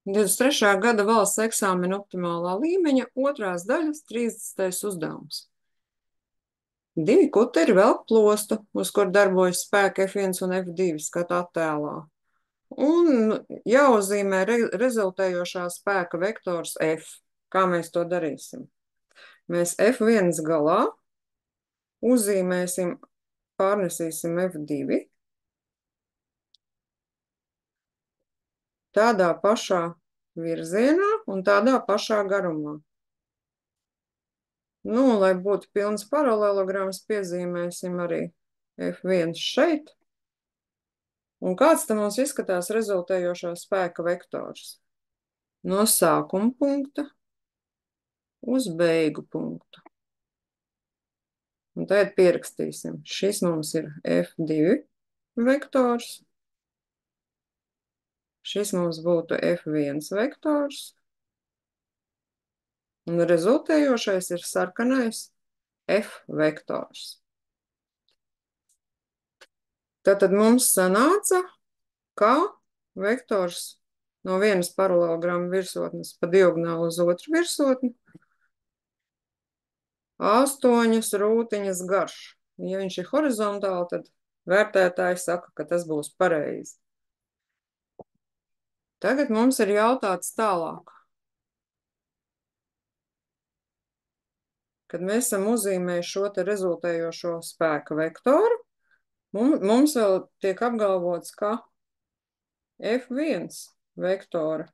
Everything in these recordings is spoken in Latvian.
23. gada valsts eksāmena optimālā līmeņa otrās daļas 30. uzdevums. Divi kuteri velk plostu, uz kur darbojas spēki F1 un F2 skata attēlā. Un jāuzzīmē rezultējošā spēka vektors F. Kā mēs to darīsim? Mēs F1 galā uzzīmēsim, pārnesīsim F2 tādā pašā virzienā un tādā pašā garumā. Nu, lai būtu pilns paralelograms, piezīmēsim arī F1 šeit. Un kāds tam mums izskatās rezultējošā spēka vektors? No sākuma punkta uz beigu punktu. Un tagad pierakstīsim. Šis mums ir F2 vektors. Šis mums būtu F1 vektors. Un rezultējošais ir sarkanais F vektors. Tātad mums sanāca, ka vektors no vienas paralelograma virsotnes pa diagonāli uz otru virsotni 8 rūtiņas garš. Ja viņš ir horizontāli, tad vērtētāji saka, ka tas būs pareizi. Tagad mums ir jautāts tālāk. Kad mēs esam uzzīmējuši šo te rezultējošo spēka vektoru, mums vēl tiek apgalvots, ka F1 vektora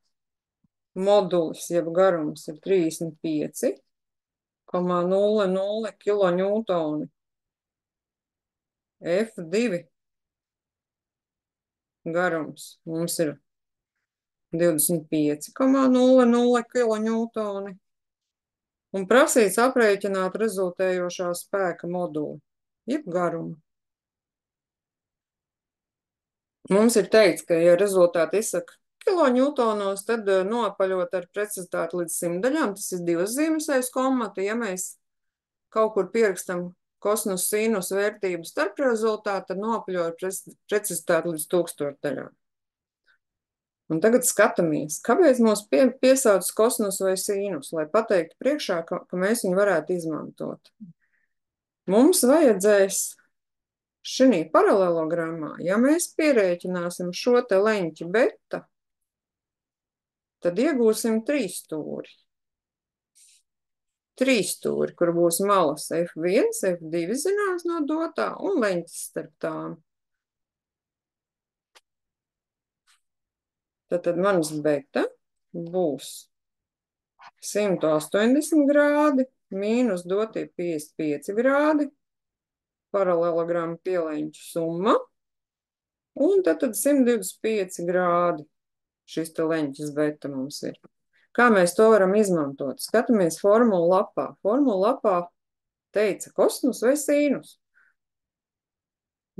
modulis, jeb garums ir 35,00 kilonewtoni. F2 garums mums ir 25,00 kilonewtoni. Un prasīts aprēķināt rezultējošā spēka moduli, jeb garumu. Mums ir teikts, ka, ja rezultāti izsaka kilonewtonos, tad noapaļot ar precizitāti līdz 100 daļām, tas ir 2 zīmes aiz komata. Ja mēs kaut kur pierakstam kosinus sinus vērtību starp rezultātu, tad noapaļo ar precizitāti līdz 1000 daļām. Un tagad skatāmies, kāpēc mums piesauc kosinus vai sinus, lai pateiktu priekšā, ka mēs viņu varētu izmantot. Mums vajadzēs šī paralelogramā, ja mēs pierēķināsim šo te leņķi beta, tad iegūsim 3 stūri. 3 stūri, kur būs malas F1, F2 zināms no dotā un leņķis starp tām. Tad mans beta būs 180 grādi mīnus dotie 55 grādi, paralelograma pieleņķu summa, un tad 125 grādi šis te leņķis beta mums ir. Kā mēs to varam izmantot? Skatāmies formulu lapā. Formulu lapā teica kosinus vai sīnus.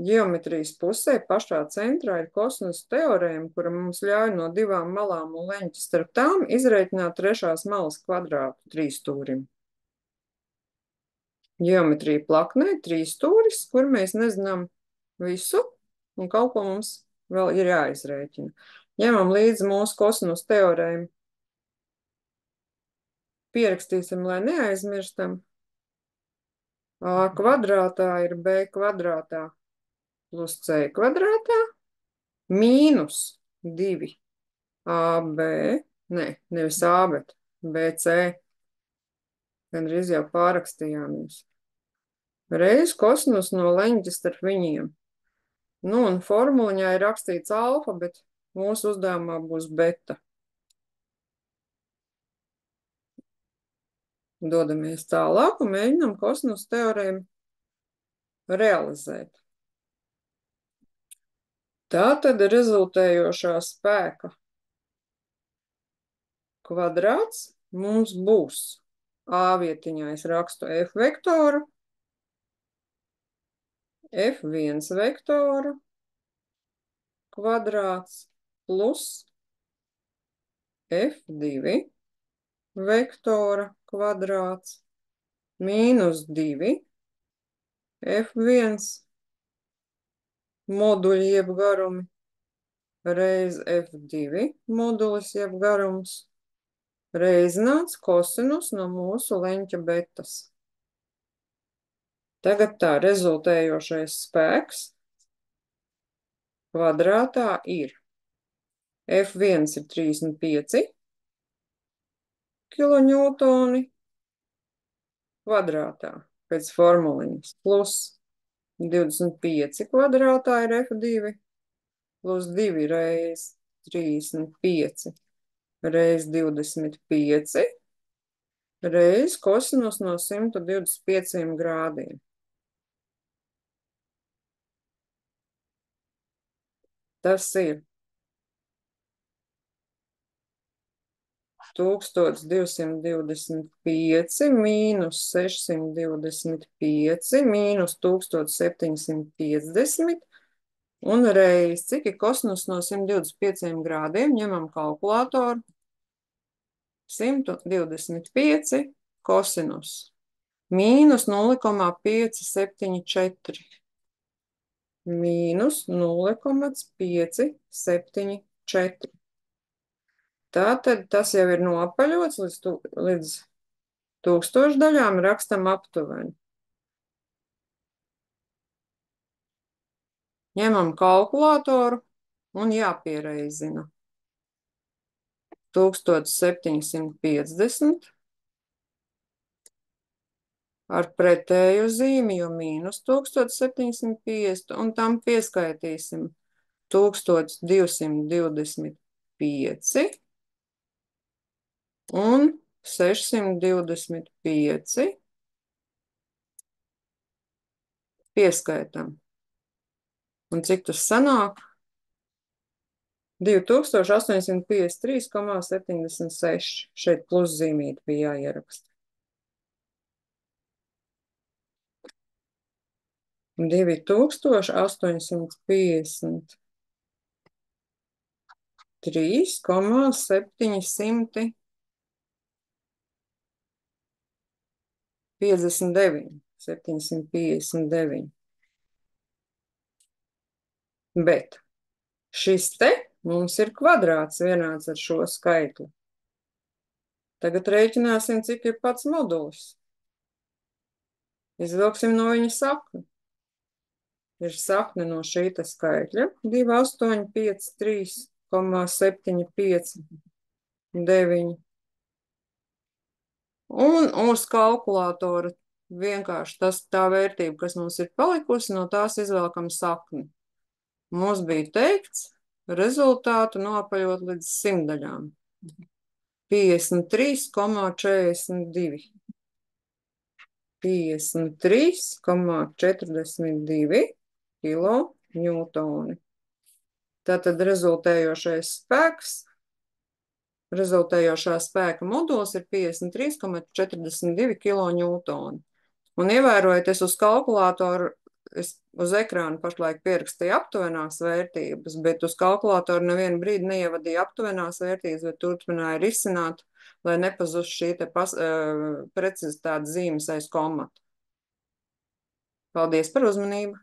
Ģeometrijas pusē pašā centrā ir kosinus teorēma, kura mums ļauj no 2 malām un leņķi starp tām izreikināt trešās malas kvadrātu 3 stūrim. Ģeometrija plaknē 3 stūris, kur mēs nezinām visu, un kaut ko mums vēl ir jāizrēķina. Ņemam līdzi mūsu kosinus teorēmu. Pierakstīsim, lai neaizmirstam. A kvadrātā ir B kvadrātā plus C kvadrātā mīnus 2AB, nevis A, bet BC. Gandrīz jau pārakstījāmies. Reiz kosinus no leņķa starp viņiem. Nu, un formuliņā ir rakstīts alfa, bet mūsu uzdevumā būs beta. Dodamies tālāk un mēģinām kosinus teorēmu realizēt. Tātad rezultējošā spēka kvadrāts mums būs A vietiņā es rakstu F vektoru, F1 vektoru kvadrāts plus F2 vektora kvadrāts mīnus 2 F1 moduļi jeb garumi reiz F2 modulis jeb garums reizināts kosinus no mūsu leņķa betas. Tagad tā rezultējošais spēks kvadrātā ir F1 ir 35 kiloņūtoni kvadrātā pēc formuliņas plus 25 kvadrātā ir F2 plus 2 reiz 35 reiz 25 reiz kosinus no 125 grādiem. Tas ir 1225 mīnus 625 mīnus 1750 un reiz, cik ir kosinus no 125 grādiem, ņemam kalkulātoru, 125 kosinus mīnus 0,574 mīnus 0,574. Tātad tas jau ir nopaļots līdz 1000 daļām, rakstam aptuveni. Ņemam kalkulātoru un jāpiereizina. 1750 ar pretēju zīmi, jo mīnus 1750, un tam pieskaitīsim 1225 un 625 pieskaitam. Un cik tas sanāk? 2853,76. Šeit pluszīmīti bija jāieraksta. 759. Bet šis te mums ir kvadrāts vienāds ar šo skaitli. Tagad rēķināsim, cik ir pats modulis. Izvilksim no viņa sakni. Ir sakne no šīta skaitļa 2853,759. Un uz kalkulātora vienkārši tā vērtība, kas mums ir palikusi, no tās izvelkam sakni. Mums bija teikts rezultātu nopaļot līdz 100 daļām. 53,42. 53,42 kiloņūtoni. Tātad rezultējošā spēka modulis ir 53,42 kiloņūtoni. Un ievērojiet, es uz kalkulātoru, uz ekrāna pašlaik pierakstīju aptuvenās vērtības, bet uz kalkulātoru nevienu brīdi neievadīju aptuvenās vērtības, bet turpināju risināt, lai nepazust šī te precizitātes zīmes aiz komata. Paldies par uzmanību!